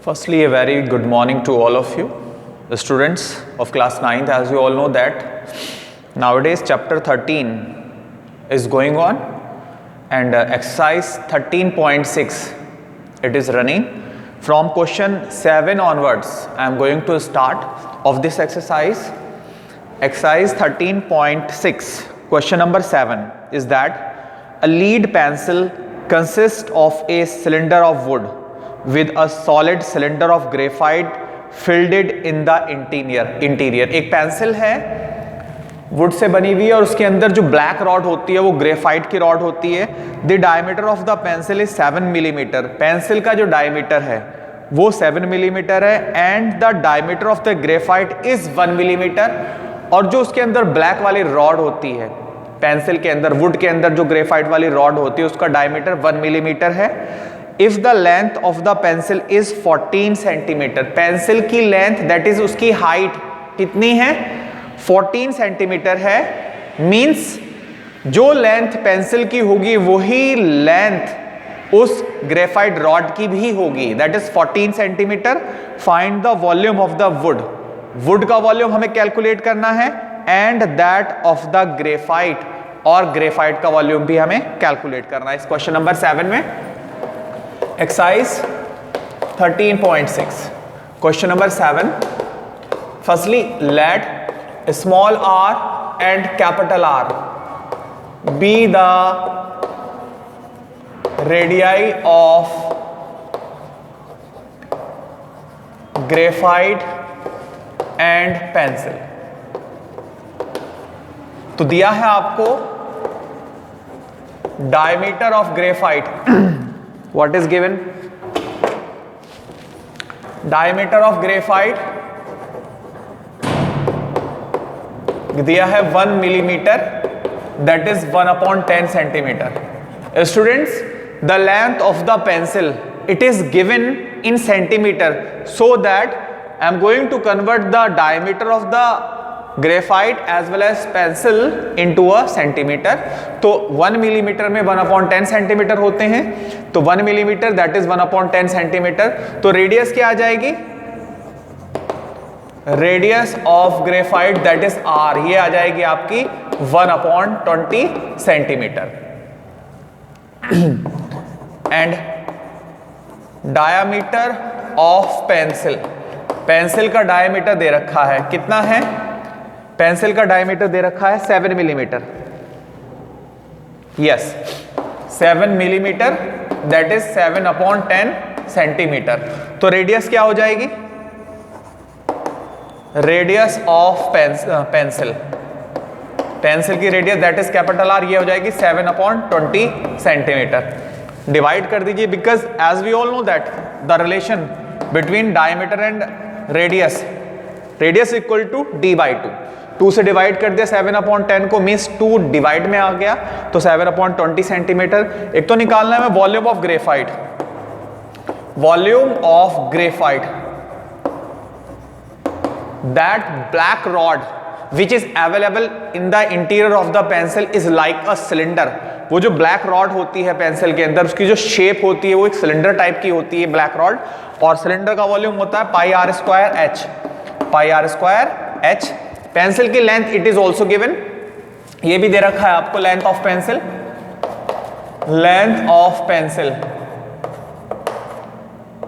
Firstly, a very good morning to all of you, the students of class 9th. As you all know that nowadays chapter 13 is going on and exercise 13.6 it is running. From question 7 onwards, I am going to start of this exercise. Exercise 13.6, question number 7 is that a lead pencil consists of a cylinder of wood with a solid cylinder of graphite filled in the interior. एक pencil है would say बनी हुई है और उसके अंदर जो black rod होती है वो ग्रेफाइट की रॉड होती है. The diameter of the pencil is 7 millimetre. Pencil का जो डायमीटर है वो 7 मिलीमीटर है and the diameter of the graphite is 1 millimetre. और जो उसके अंदर ब्लैक वाली रॉड होती है पेंसिल के अंदर, वुड के अंदर जो ग्रेफाइट वाली रॉड होती है उसका डायमीटर 1 मिलीमीटर है. If the length of the pencil is 14 centimetre, pencil की लेंथ दैट इज उसकी हाइट कितनी है 14 सेंटीमीटर है. मींस जो लेंथ पेंसिल की होगी वही लेंथ उस ग्रेफाइट रॉड की भी होगी, that is 14 centimetre. Find the volume of the wood. Would का वॉल्यूम हमें कैलकुलेट करना है and that of the graphite, और ग्रेफाइट का वॉल्यूम भी हमें कैलकुलेट करना है इस क्वेश्चन नंबर 7 में. Exercise 13.6 question number 7. Firstly let small r and capital R be the radii of graphite and pencil. तो दिया है आपको diameter of graphite. What is given? Diameter of graphite दिया है 1 millimetre, that is 1/10 centimetre. Students, the length of the pencil it is given in centimetre, so that I am going to convert the diameter of the graphite as well as pencil into a centimetre. तो 1 millimetre में 1/10 centimetre होते हैं, तो 1 millimetre that is 1/10 centimetre. तो radius क्या आ जाएगी? Radius of graphite that is r, ये आ जाएगी आपकी 1/20 centimetre. And diameter of pencil, pencil का डायमीटर दे रखा है, कितना है? पेंसिल का डायमीटर दे रखा है 7 millimetre. Yes, 7 millimetre that is 7/10 centimetre. तो रेडियस क्या हो जाएगी? रेडियस ऑफ पेंसिल, पेंसिल की radius that is capital R, ये हो जाएगी 7/20 सेंटीमीटर. डिवाइड कर दीजिए because as we all know that the relation between diameter and radius, radius equal to d/2. 2 से डिवाइड कर दिया 7/10 को, मीन्स 2 डिवाइड में आ गया, तो 7/20 सेंटीमीटर. एक तो निकालना है हमें volume of graphite. Volume of graphite, that black rod which is available in the interior of the pencil is like a cylinder. वो जो ब्लैक रॉड होती है पेंसिल के अंदर, उसकी जो शेप होती है वो एक सिलेंडर टाइप की होती है ब्लैक रॉड, और सिलेंडर का वॉल्यूम होता है πr²h. πr²h. पेंसिल की length it is also given, ये भी दे रखा है आपको length of pencil. Length of pencil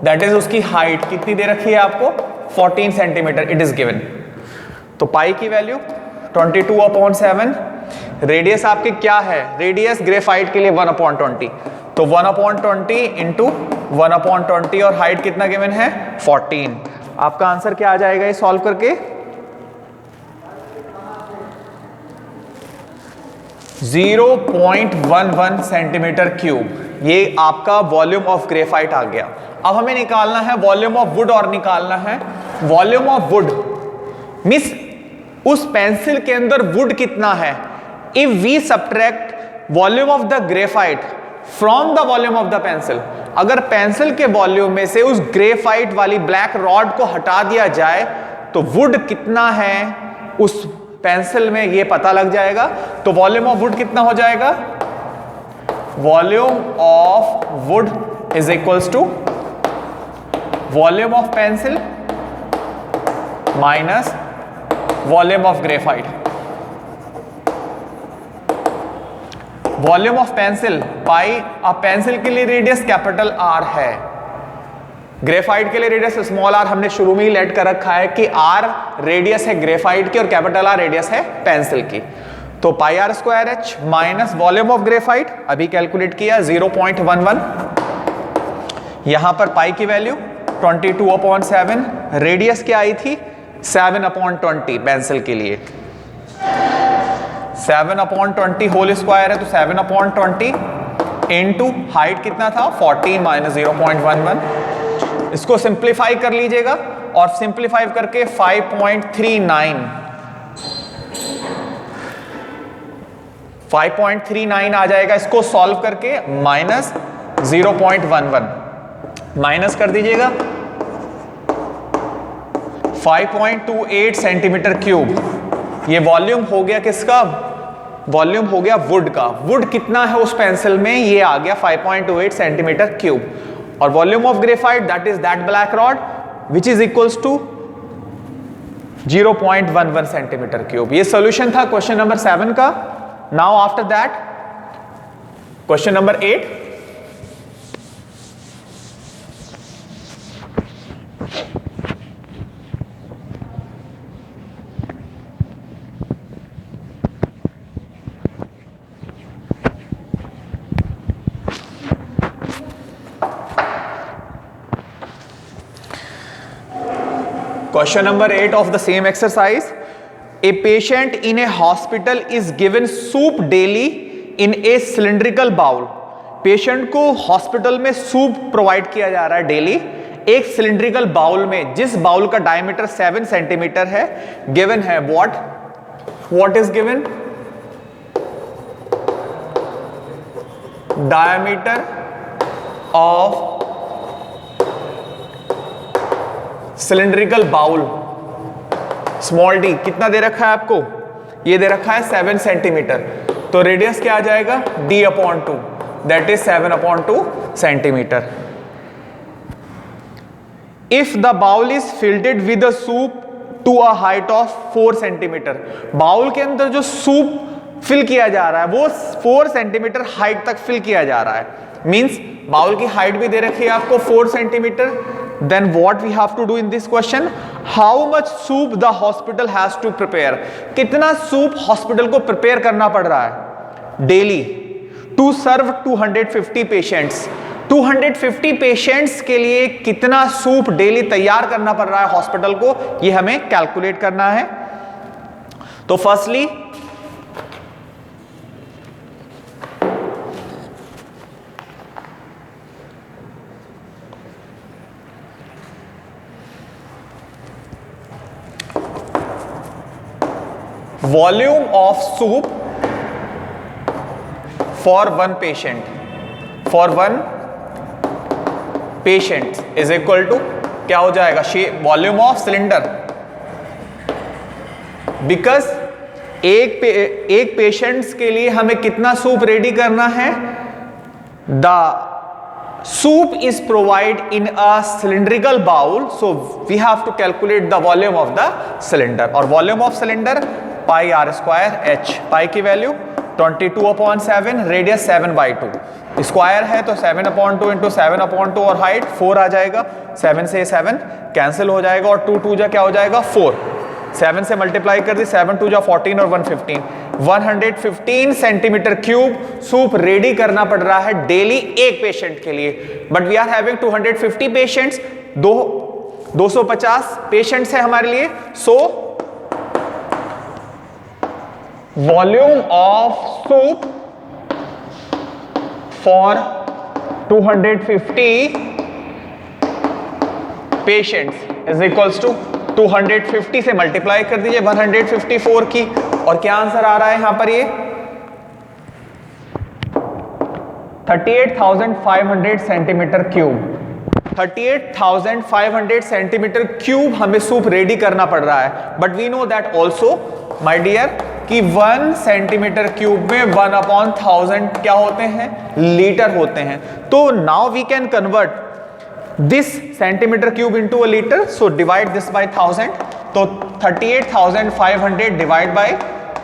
that is उसकी हाइट कितनी दे रखी है आपको 14 सेंटीमीटर इट इज गिवन. तो पाई की वैल्यू 22/7. रेडियस आपकी क्या है? रेडियस ग्रेफाइट के लिए 1/20, तो 1/20 इंटू 1/20 और हाइट कितना गिवन है 14. आपका आंसर क्या आ जाएगा ये सॉल्व करके? 0.11 सेंटीमीटर क्यूब. ये आपका वॉल्यूम ऑफ ग्रेफाइट आ गया. अब हमें निकालना है वॉल्यूम ऑफ वुड, और निकालना है वॉल्यूम ऑफ वुड मींस उस पेंसिल के अंदर वुड कितना है. If we subtract volume of the graphite from the volume of the pencil, अगर पेंसिल के वॉल्यूम में से उस ग्रेफाइट वाली ब्लैक रॉड को हटा दिया जाए तो वुड कितना है उस पेंसिल में ये पता लग जाएगा. तो वॉल्यूम ऑफ वुड कितना हो जाएगा? Volume of wood is equals to volume of pencil minus volume of graphite. Volume of pencil pi, अब पेंसिल के लिए रेडियस कैपिटल आर है, ग्रेफाइट के लिए रेडियस स्मॉल आर हमने शुरू में ही लेट कर रखा है कि आर रेडियस है ग्रेफाइट की और कैपिटल आर रेडियस है पेंसिल की। तो pi r square h minus volume of graphite अभी कैलकुलेट किया 0.11, यहां पर पाई की वैल्यू 22/7, रेडियस क्या आई थी 7/20 पेंसिल के लिए, 7/20 होल स्क्वायर है तो 7/20 इनटू हाइट कितना था 14 माइनस 0.11। इसको सिंप्लीफाई कर लीजिएगा और सिंप्लीफाई करके 5.39 आ जाएगा। इसको सॉल्व करके माइनस 0.11 माइनस कर दीजिएगा 5.28 सेंटीमीटर क्यूब। ये वॉल्यूम हो गया किसका, वॉल्यूम हो गया वुड का। वुड कितना है उस पेंसिल में, ये आ गया 5.28 सेंटीमीटर क्यूब। और volume of graphite that is that black rod which is equals to 0.11 centimetre cube. ये सॉल्यूशन था क्वेश्चन नंबर 7 का। Now after that question number 8। Question number 8 of the same exercise. A patient in a hospital is given soup daily in a cylindrical bowl. Patient को hospital में soup provide किया जा रहा है daily एक cylindrical bowl में, जिस bowl का डायमीटर 7 सेंटीमीटर है। गिवन है what is given, diameter of cylindrical bowl small D कितना दे रखा है आपको, ये दे रखा है 7 सेंटीमीटर। तो रेडियस क्या आ जाएगा d/2 that is 7/2 centimetre. If the bowl is filled with a soup to a height of 4 centimetre, bowl के अंदर जो सूप फिल किया जा रहा है वो 4 सेंटीमीटर हाइट तक फिल किया जा रहा है। मींस बाउल की हाइट भी दे रखी है आपको 4 centimetre. Then what we have to do in this question, how much soup the hospital has to prepare, कितना सूप हॉस्पिटल को प्रिपेयर करना पड़ रहा है daily to serve 250 patients. 250 patients के लिए कितना सूप डेली तैयार करना पड़ रहा है हॉस्पिटल को, ये हमें कैलकुलेट करना है। तो firstly volume of soup for one patient is equal to क्या हो जाएगा, वॉल्यूम ऑफ सिलेंडर। बिकॉज एक पेशेंट्स के लिए हमें कितना सूप रेडी करना है, the soup is provided in a cylindrical bowl, so we have to calculate the volume of the cylinder। और volume of cylinder pi r square h, pi की value 22/7, radius 7/2, square है तो 7/2 into 7/2 और height 4 आ जाएगा। 7 से 7 cancel हो जाएगा और 2 2 जा क्या हो जाएगा 4, 7 से मल्टीप्लाई कर दी 7 2 जा 14 और 115 सेंटीमीटर क्यूब सूप रेडी करना पड़ रहा है डेली एक पेशेंट के लिए। But we are having 250 patients, 250 patients है हमारे लिए। So volume of soup for 250 patients is equals to 250 से मल्टीप्लाई कर दीजिए 154 की, और क्या आंसर आ रहा है यहां पर, ये 38,500 सेंटीमीटर क्यूब। 38,500 सेंटीमीटर क्यूब हमें सूप रेडी करना पड़ रहा है। But we know that also my dear कि 1 सेंटीमीटर क्यूब में 1/1000 क्या होते हैं, लीटर होते हैं। तो now we can convert this centimeter cube into a liter, so divide this by 1000, तो 38,500 डिवाइड बाय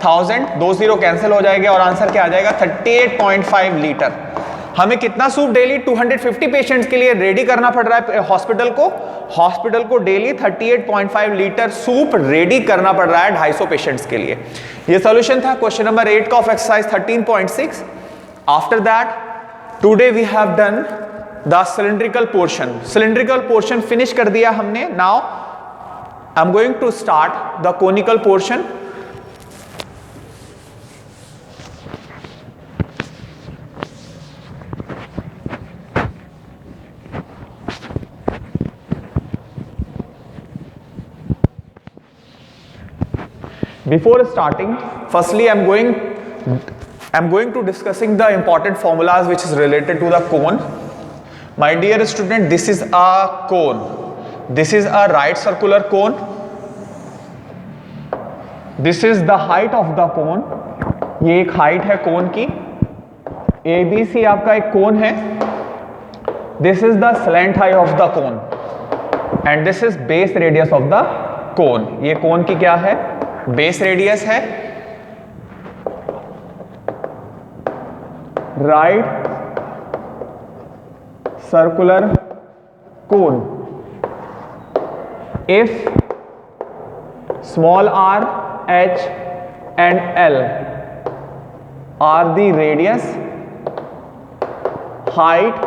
1000, 2 0 कैंसिल हो जाएगा और आंसर क्या आ जाएगा 38.5 लीटर। हमें कितना सूप डेली 250 पेशेंट्स के लिए रेडी करना पड़ रहा है हॉस्पिटल को डेली 38.5 लीटर सूप रेडी करना पड़ रहा है 250 पेशेंट्स के लिए। ये सॉल्यूशन था क्वेश्चन नंबर 8 का of exercise 13.6। After that today we have done the cylindrical portion finish कर दिया हमने। Now I am going to start the conical portion. Before starting, firstly I'm going to discussing the important formulas which is related to the cone. My dear student, this is a cone. This is a right circular cone. This is the height of the cone. ये एक height है cone की। ABC आपका एक cone है। This is the slant height of the cone. And this is base radius of the cone. ये cone की क्या है? बेस रेडियस है। Right circular cone. If small r, h and l are the radius, height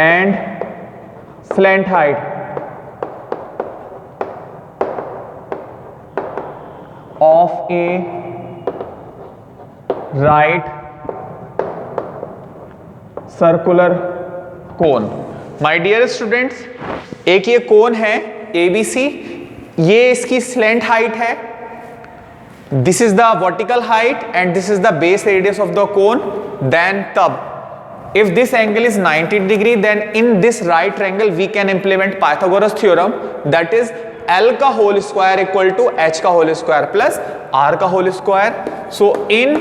and slant height of a right circular cone. My dear students, एक ये कोन है ABC, ये इसकी स्लैंट हाइट है। This is the vertical height and this is the base radius of the cone. Then तब if this angle is 90 degree, then in this right triangle we can implement Pythagoras theorem, that is L का whole square equal to H का whole square plus R का whole square. So in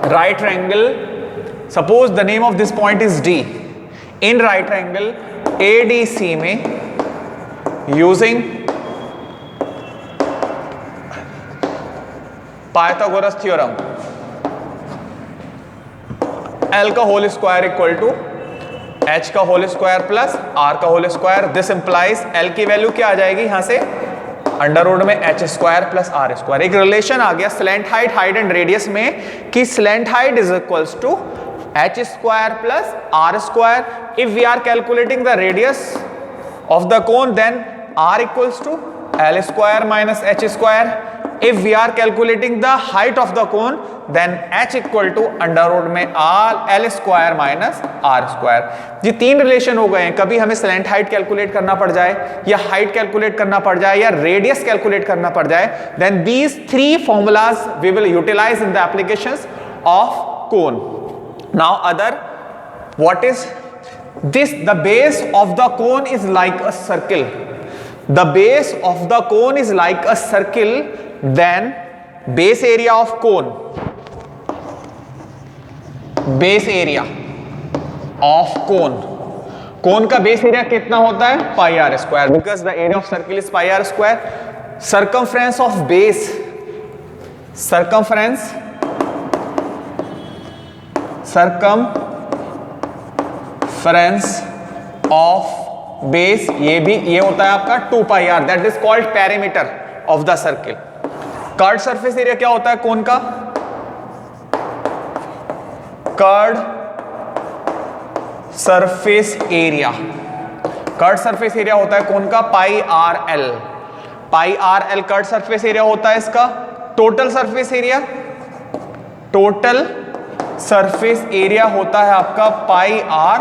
right triangle, suppose the name of this point is D, in right triangle ADC में using Pythagoras theorem L का whole square equal to H का whole square plus R का whole square. This implies L की value क्या आ जाएगी यहां से अंडर रूट में H square plus R square. एक रिलेशन आ गया स्लैंट हाइट एंड रेडियस में कि slant height is equals to H square plus R square. If we are calculating the radius of the cone, then R equals to L square minus H square. If we are calculating the height of the cone, then H equal to under root में L square minus R square। ये तीन relation हो गए हैं। कभी हमें slant height calculate करना पड़ जाए या हाइट कैलकुलेट करना पड़ जाए या रेडियस कैलकुलेट करना पड़ जाए, then these three formulas we will utilize in the applications of cone। Now other, what is this? The base of the cone is like a circle. The base of the cone is like a circle. Then base area of cone, base area of cone का base area कितना होता है pi r square, because the area of circle is pi r square. Circumference of base, circumference of base, ये होता है आपका 2 pi r, that is called perimeter of the circle. Curved surface area क्या होता है कोन का? Curved surface area, curved surface area होता है कोन का pi are l. Pi are l curved surface area होता है इसका। Total surface area, total surface area होता है आपका पाई आर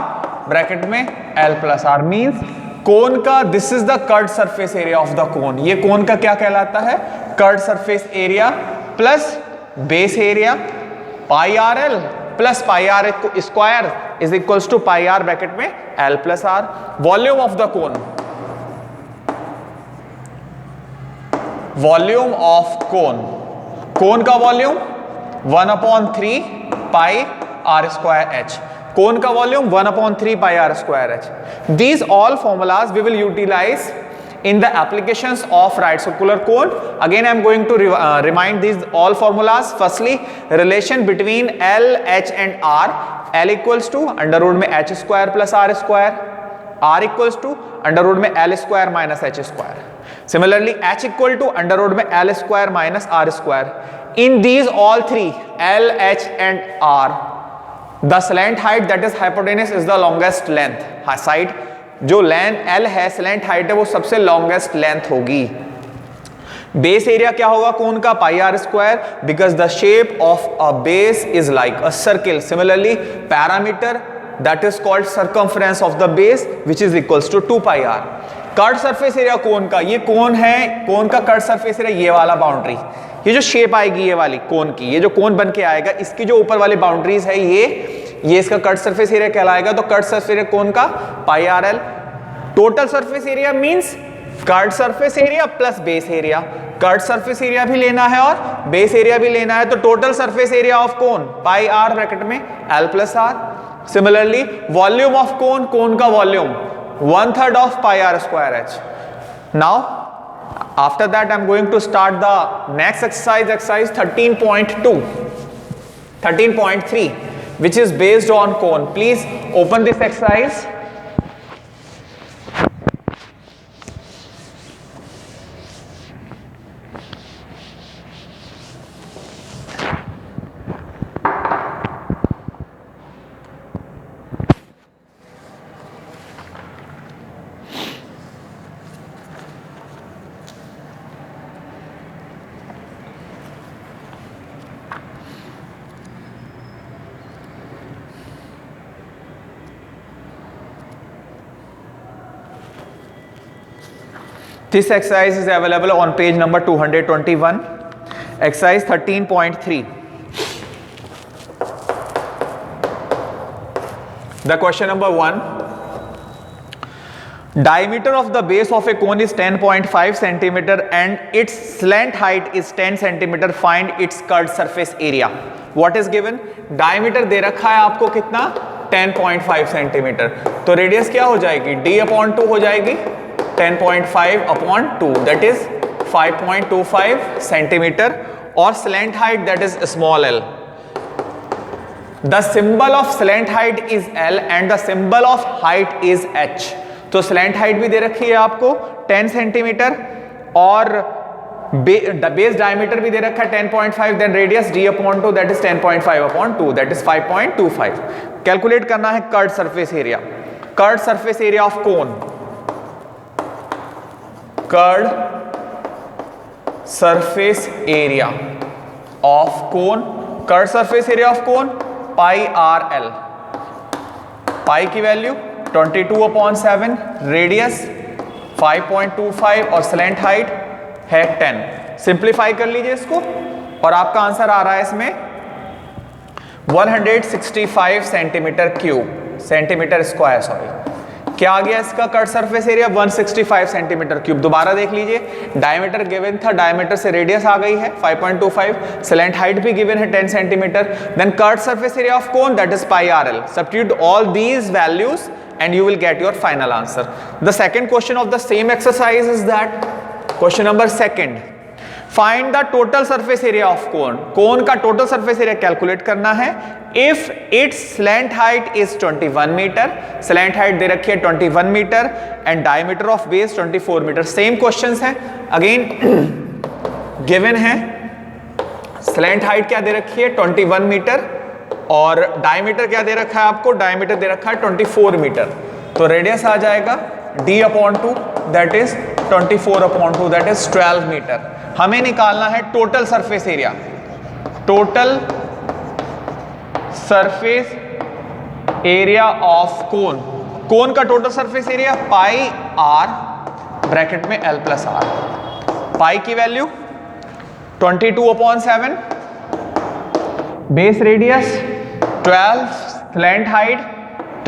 ब्रैकेट में L plus r. Means cone का this is the curved surface area of the cone. ये cone का क्या कहलाता है? Curved surface area plus base area pi are l plus pi r square is equals to pi are bracket में L plus r. Volume of the cone, volume of cone का volume 1/3 pi r square h. Cone का volume 1/3 pi r square h. These all formulas we will utilize in the applications of right circular cone. Again I am going to remind these all formulas. Firstly, relation between L, H and R. L equals to under root में h square plus r square, r equals to under root में l square minus h square. Similarly, h equal to under root में l square minus r square. In these all three, L, H and R, the slant height that is hypotenuse is the longest length. Side जो length L है, slant height है, वो सबसे longest length होगी. Base area क्या होगा cone का? Pi r square, because the shape of a base is like a circle. Similarly parameter that is called circumference of the base which is equals to 2 pi r. Curve surface area cone का, ये कोन है, cone का curve surface area ये वाला boundary, ये जो shape आएगी ये वाली कोन की, ये जो कोन बन के आएगा, इसकी जो ऊपर वाली बाउंड्रीज है ये इसका कट सरफेस एरिया कहलाएगा. तो कट सरफेस एरिया कौन का? Pi are l. Total surface area means curved surface area plus base area. Curved surface area भी लेना है और बेस एरिया भी लेना है. तो total surface area of cone pi are bracket में L plus r. Similarly volume of cone, cone का volume 1/3 of pi r square h. Now after that I am going to start the next exercise 13.2, 13.3, which is based on cone. Please open this exercise. This exercise is available on page number 221. Exercise 13.3. The question number 1. Diameter of the base of a cone is 10.5 centimeter and its slant height is 10 centimeter. Find its curved surface area. What is given? Diameter दे रखा है आपको कितना? 10.5 centimetre. तो radius क्या हो जाएगी? d/2 हो जाएगी. 10.5/2 that is 5.25 centimeter, और slant height that is small l. The symbol of slant height is L and the symbol of height is H. तो slant height भी दे रखी है आपको 10 सेंटीमीटर और बेस डायमीटर भी दे रखा है 10.5. Then radius d/2 that is 10.5/2 that is 5.25. Calculate करना है curved surface area. Curved surface area of cone, curved surface area of cone, curved surface area of cone pi are l. Pi की value 22/7, radius 5.25 और slant height है 10. Simplify कर लीजिए इसको और आपका आंसर आ रहा है इसमें 165 centimetre cube, centimetre square sorry. क्या आ गया इसका curved surface area? 165 centimetre cube. दोबारा देख लीजिए, डायमीटर गिवन था, डायमीटर से रेडियस आ गई है 5.25, स्लैंट हाइट भी गिवन है 10 centimetre. Then curved surface area of cone that is pi are l. Substitute all these values and you will get your final answer. The second question of the same exercise is that question number 2. Find the total surface area of cone. Cone का total surface area calculate करना है. If its slant height is 21 meter, slant height दे रखी है 21 meter and diameter of base 24 meter. Same questions है. Again given है slant height क्या दे रखी है 21 meter और डायमीटर क्या दे रखा है आपको? डायमीटर दे रखा है 24 मीटर. तो रेडियस आ जाएगा d/2 that is 24/2 that is 12 metre. हमें निकालना है total surface area. Total surface area of cone. Cone का total surface area pi are bracket में l प्लस आर. पाई की value 22/7, base radius 12, slant height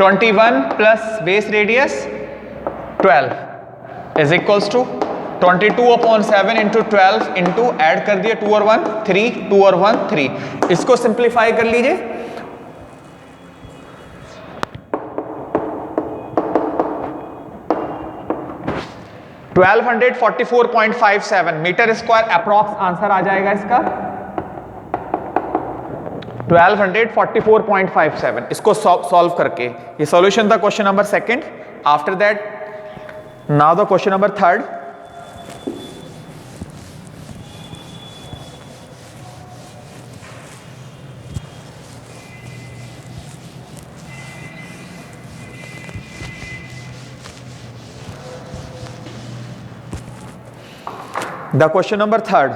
21 plus base radius 12 is equals to 22/7 into 12 into add कर दिया 2 और 1 3, 2 और 1 3. इसको simplify कर लीजिए. 1244.57 मीटर स्क्वायर अप्रॉक्स आंसर आ जाएगा इसका 1244.57। इसको सॉल्व करके ये सॉल्यूशन था question number second. After that now the question number third. The question number third.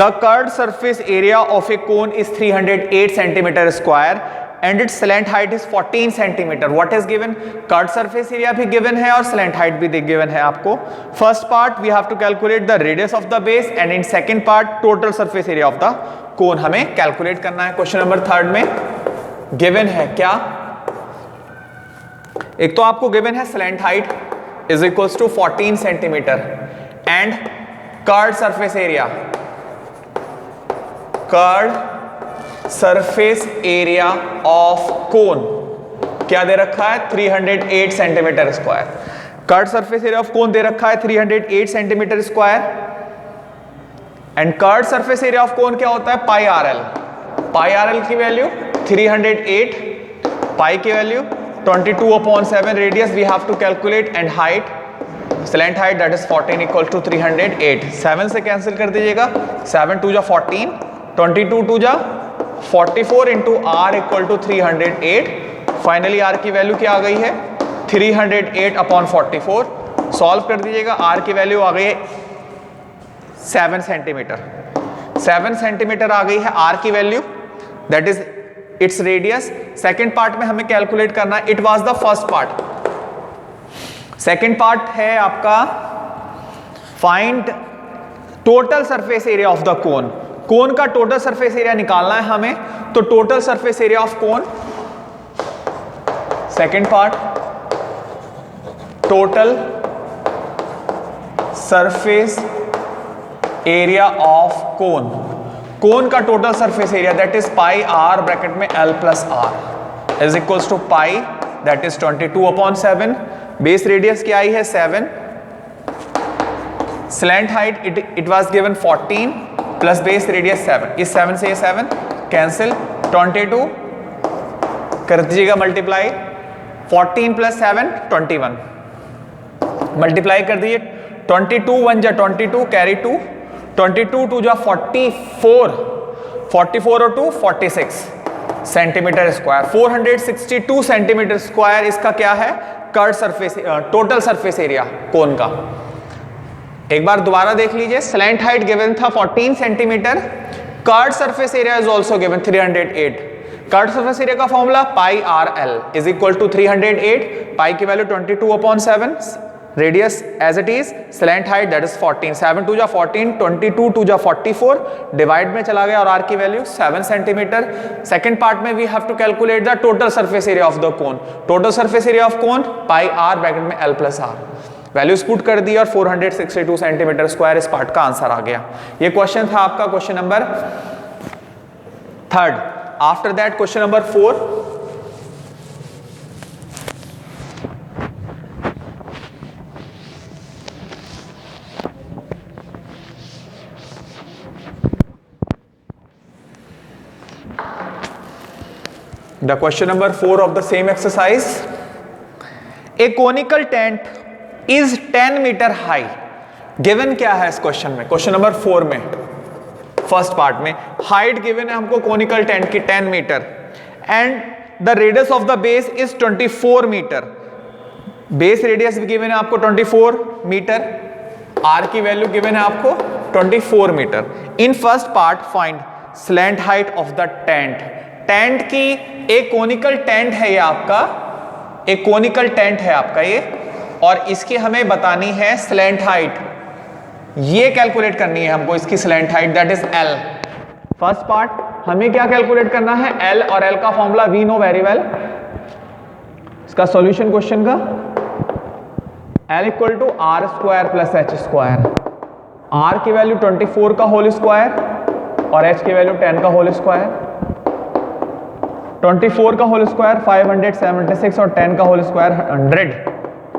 The curved surface area of a cone is 308 centimeter square and its slant height is 14 centimeter. What is given? Curved surface area भी given है और slant height भी given है आपको। First part we have to calculate the radius of the base and in second part total surface area of the cone हमें calculate करना है। Question number third में given है क्या? एक तो आपको given है slant height is equals to 14 centimeter and curved surface area of cone क्या दे रखा है 308 centimetre square. Curved surface area of cone दे रखा है 308 centimetre square and curved surface area of cone क्या होता है pi are l. Pi are l की वैल्यू 308, पाई की value 22/7, radius we have to calculate and height slant height that is 14 equal to 308। 7 से cancel कर दीजिएगा, 7 2 जा 14, 22 2 जा 44 into r equal to 308। Finally r की वैल्यू क्या आ गई है 308/44। सॉल्व कर दीजिएगा, आर की वैल्यू आ गई है 7 सेंटीमीटर। 7 सेंटीमीटर आ गई है आर की value, that is its radius. Second part में हमें कैलकुलेट करना है, it was the first part. Second part है आपका find total surface area of the cone. Cone का टोटल सरफेस एरिया निकालना है हमें, तो total surface area of cone, second part total surface area of cone. Cone का total surface area that is pi are bracket में L plus R is equals to pi that is 22/7। Base radius क्या आई है 7, slant height it was given 14 plus base radius 7। इस 7 से ये 7 cancel, 22 कर दीजिएगा multiply, 14 plus 7 21 multiply कर दीजिए, 22 1 जा 22 कैरी 2, 22 2 जा 44, 44 और 2 46 सेंटीमीटर स्क्वायर। 462 सेंटीमीटर स्क्वायर इसका क्या है curve surface total surface area cone का। एक बार दोबारा देख लीजिए, स्लैंट हाइट गिवन था 14 centimetre, curve surface area is also given 308। Curve surface area का formula pi are L is equal to 308, pi की value 22/7, radius as it is, slant height that is 14, 7 2 जा 14, 22 2 जा 44, डिवाइड में चला गया और R की वैल्यू 7 सेंटीमीटर। सेकंड पार्ट में we have to calculate the total surface area of the cone. Total surface area of cone pi are bracket में L plus R, values put कर दी और 462 सेंटीमीटर स्क्वायर इस part का answer आ गया। ये क्वेश्चन था आपका question number third. After that question number 4। The question number 4 of the same exercise. A conical tent is 10 meter high. Given क्या है इस क्वेश्चन में, क्वेश्चन नंबर 4 में फर्स्ट पार्ट में हाइट गिवन है हमको कोनिकल टेंट की 10 metre and the radius of the base is 24 metre. Base radius भी गिवन है आपको 24 मीटर, आर की वैल्यू गिवन है आपको 24 metre. In first part find slant height of the tent. Tent की एक कोनिकल टेंट है ये आपका, एक कोनिकल टेंट है आपका ये, और इसकी हमें बतानी है स्लैंट हाइट। ये कैलकुलेट करनी है हमको इसकी slant height that is l. First part हमें क्या कैलकुलेट करना है एल, और एल का formula we know very well. इसका सॉल्यूशन क्वेश्चन का l equal to r square plus h square. R की वैल्यू 24 का होल स्क्वायर और एच की वैल्यू 10 का होल स्क्वायर। 24 का होल स्क्वायर 576 और 10 का होल स्क्वायर 100।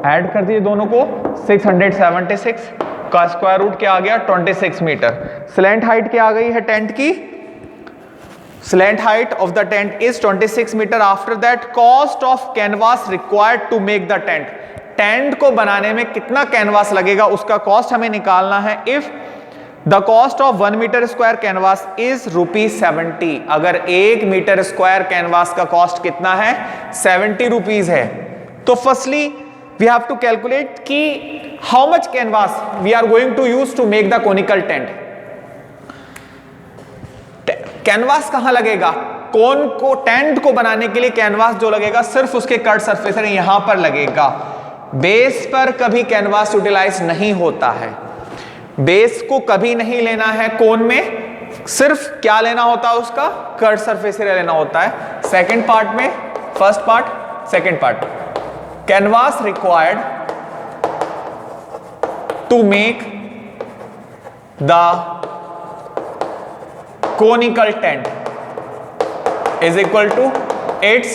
ऐड कर दिए दोनों को, 676 का स्क्वायर रूट क्या आ गया 26 मीटर। स्लैंट हाइट क्या आ गई है टेंट की, slant height of the tent is 26 metre. After that cost of canvas required to make the tent, tent को बनाने में कितना कैनवास लगेगा उसका कॉस्ट हमें निकालना है। If the cost of 1 metre square canvas is ₹70, अगर 1 मीटर स्क्वायर कैनवास का कॉस्ट कितना है 70 रुपीज है, तो firstly we have to calculate कि how much canvas we are going to use to make the conical tent. Canvas कहां लगेगा, कोन को टेंट को बनाने के लिए कैनवास जो लगेगा सिर्फ उसके कट सरफेस है यहां पर लगेगा। बेस पर कभी कैनवास यूटिलाइज नहीं होता है, बेस को कभी नहीं लेना है कोन में, सिर्फ क्या लेना होता है उसका कट सरफेस एरिया लेना होता है। सेकंड पार्ट में, first part second part, canvas required to make the conical tent is equal to its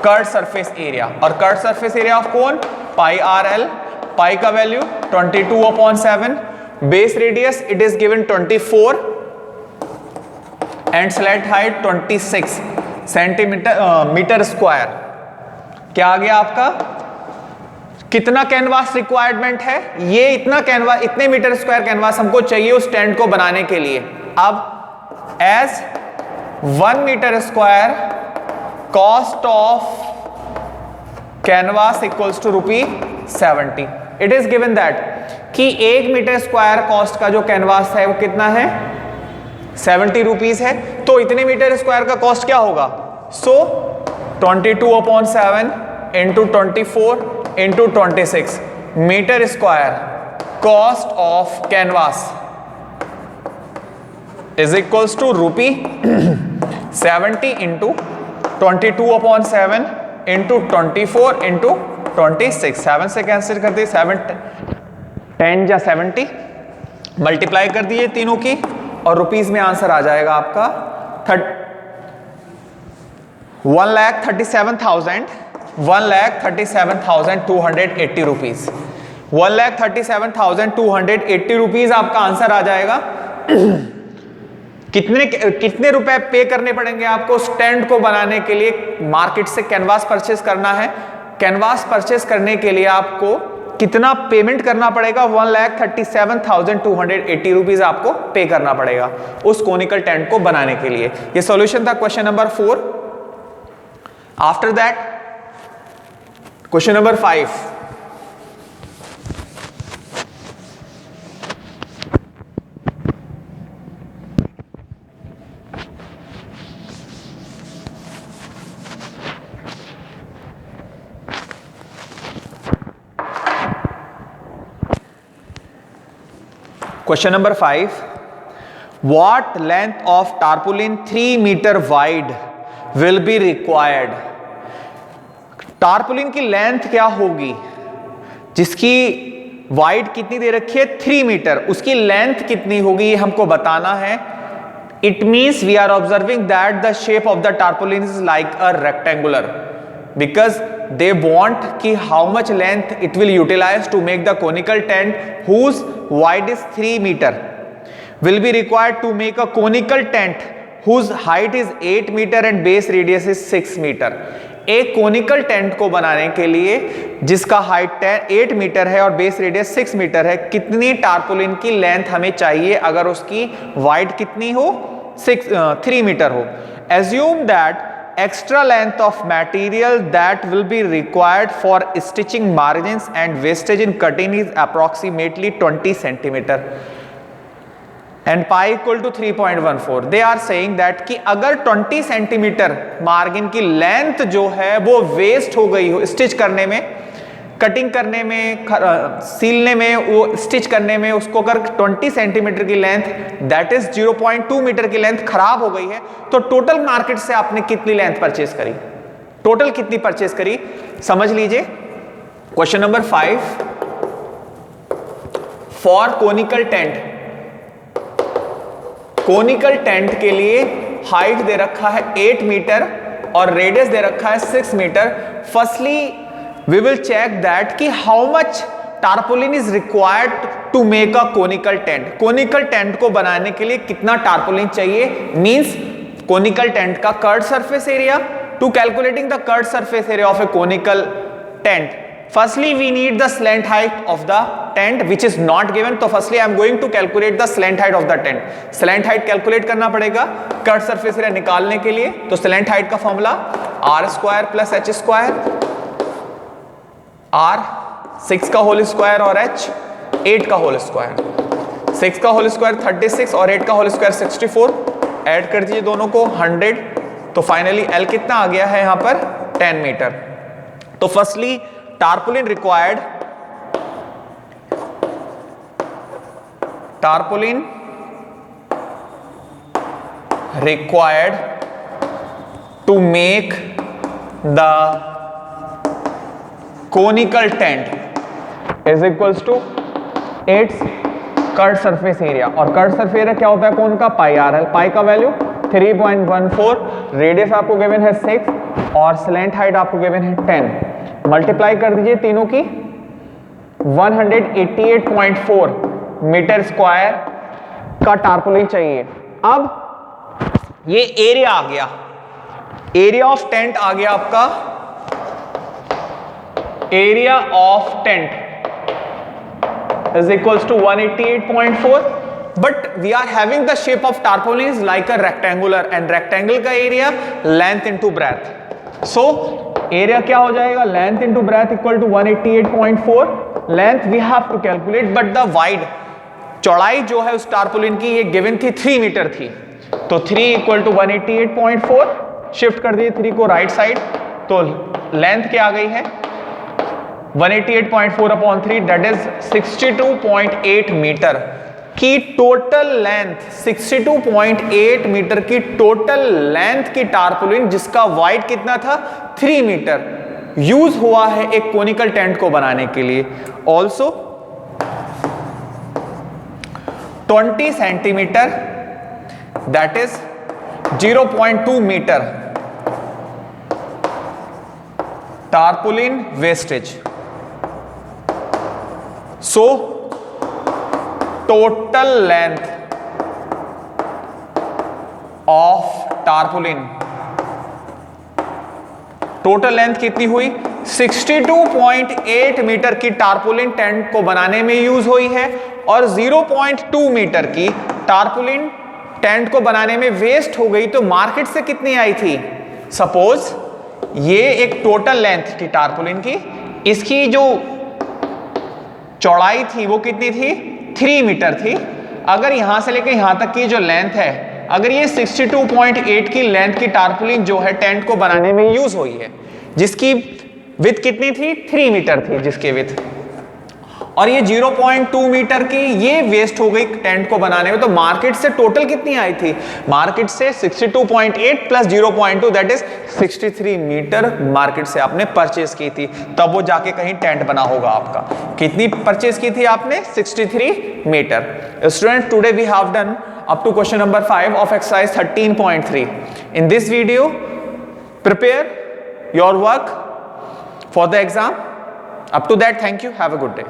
curved surface area, और curved surface area of cone pi RL, pi का value 22/7, base radius it is given 24 and slant height 26 centimetre metre square. क्या आ गया आपका, कितना canvas requirement है, ये इतना कैनवास, इतने मीटर स्क्वायर कैनवास हमको चाहिए उस टेंट को बनाने के लिए। अब as 1 meter square cost of canvas equals to ₹70, it is given that कि 1 मीटर स्क्वायर कॉस्ट का जो कैनवास है वो कितना है 70 रुपीज है, तो इतने मीटर स्क्वायर का कॉस्ट क्या होगा, so 22/7 into 24 into 26 metre square cost of canvas is equals to ₹70 into 22/7 into 24 into 26, 7 से कैंसिल कर दिए, 7 10 या 70 मल्टीप्लाई कर दिए तीनों की, और रुपीज में आंसर आ जाएगा आपका 1,37,280 रुपीज। 1,37,280 रुपीज आपका आंसर आ जाएगा। कितने रुपए पे करने पड़ेंगे आपको उस टेंट को बनाने के लिए, मार्केट से कैनवास परचेस करना है, कैनवास परचेस करने के लिए आपको कितना पेमेंट करना पड़ेगा, 1,37,280 रुपीज आपको पे करना पड़ेगा उस कोनिकल टेंट को बनाने के लिए। ये सॉल्यूशन था question number 4। After that question number 5, Question number 5, what length of tarpaulin 3 meter wide will be required? टारपुलिन की लेंथ क्या होगी, जिसकी वाइड कितनी दे रखी है 3 मीटर, उसकी लेंथ कितनी होगी ये हमको बताना है। It means we are observing that the shape of the tarpaulin is like a rectangular, because they want ki how much length it will utilize to make the conical tent whose wide is 3 meter will be required to make a conical tent whose height is 8 meter and base radius is 6 meter। एक conical tent को बनाने के लिए जिसका height 8 metre है और base radius 6 metre है, कितनी टारपुलिन की लेंथ हमें चाहिए अगर उसकी वाइड कितनी हो 3 मीटर हो। Assume that extra length of material that will be required for stitching margins and wastage in cutting is approximately 20 centimeter and pi equal to 3.14। they are saying that कि अगर 20 centimetre margin की length जो है वो waste हो गई हो stitch करने में, कटिंग करने में, सीलने में, वो स्टिच करने में, उसको अगर 20 सेंटीमीटर की लेंथ दैट इज 0.2 मीटर की लेंथ खराब हो गई है, तो टोटल मार्केट से आपने कितनी लेंथ परचेस करी, टोटल कितनी परचेस करी समझ लीजिए। Question number 5, for conical tent, conical tent के लिए हाइट दे रखा है 8 मीटर और रेडियस दे रखा है 6 metre. Firstly we will check that कि how much tarpaulin is required to make a conical tent. Conical tent को बनाने के लिए कितना टारपोलिन चाहिए, मींस कोनिकल टेंट का curved surface area. To calculating the curved surface area of a conical tent, firstly we need the slant height of the tent which is not given, तो firstly I am going to calculate the slant height of the tent। slant height calculate करना पड़ेगा curved surface area निकालने के लिए। तो slant height का formula r square plus h square, r 6 का whole square और h 8 का होल स्क्वायर। 6 का होल स्क्वायर 36 और 8 का होल स्क्वायर 64, ऐड कर दीजिए दोनों को 100, तो फाइनली L कितना आ गया है यहां पर 10 मीटर। तो firstly tarpaulin required, tarpaulin required to make the conical tent is equals to its curved surface area. और कर्व्ड सरफेस एरिया क्या होता है कोन का, पाई आर एल। पाई का वैल्यू 3.14, रेडियस आपको गिवन है 6 और स्लैंट हाइट आपको गिवन है 10। मल्टीप्लाई कर दीजिए तीनों की, 188.4 मीटर स्क्वायर का टारपोलिन चाहिए। अब ये एरिया आ गया, एरिया ऑफ टेंट आ गया आपका, area of tent is equals to 188.4, but we are having the shape of tarpaulin is like a rectangular and rectangle का area length into breadth, so area क्या हो जाएगा, length into breadth equal to 188.4। length we have to calculate, but the wide चौड़ाई जो है उस tarpaulin की ये गिवन थी 3 मीटर थी, तो 3 इक्वल टू 188.4, शिफ्ट कर दिए 3 को राइट साइड, तो लेंथ क्या आ गई है 188.4 अपॉन 3 दैट इज 62.8 मीटर की टोटल लेंथ। 62.8 मीटर की टोटल लेंथ की टारपोलिन जिसका वाइड कितना था 3 मीटर यूज हुआ है एक कोनिकल टेंट को बनाने के लिए। Also 20 centimetre that is 0.2 metre tarpaulin wastage. So total length of tarpaulin, total length कितनी हुई 62.8 मीटर की टारपोलिन टेंट को बनाने में यूज हुई है, और 0.2 मीटर की टारपोलिन टेंट को बनाने में वेस्ट हो गई। तो मार्केट से कितनी आई थी, सपोज ये एक टोटल लेंथ थी टारपोलिन की, इसकी जो चौड़ाई थी वो कितनी थी 3 मीटर थी। अगर यहां से लेकर यहां तक की जो लेंथ है, अगर ये 62.8 की लेंथ की टारपोलिन जो है टेंट को बनाने में यूज हुई है, जिसकी विड्थ कितनी थी 3 मीटर थी जिसकी विड्थ, और ये 0.2 मीटर की ये वेस्ट हो गई टेंट को बनाने में, तो मार्केट से टोटल कितनी आई थी, मार्केट से 62.8 plus 0.2 that is 63 metre market से आपने परचेज की थी, तब वो जाके कहीं टेंट बना होगा आपका। कितनी परचेज की थी आपने 63 metre. Student today we have done up to question number 5 of exercise 13.3। In this video prepare your work for the exam. Up to that, thank you. Have a good day.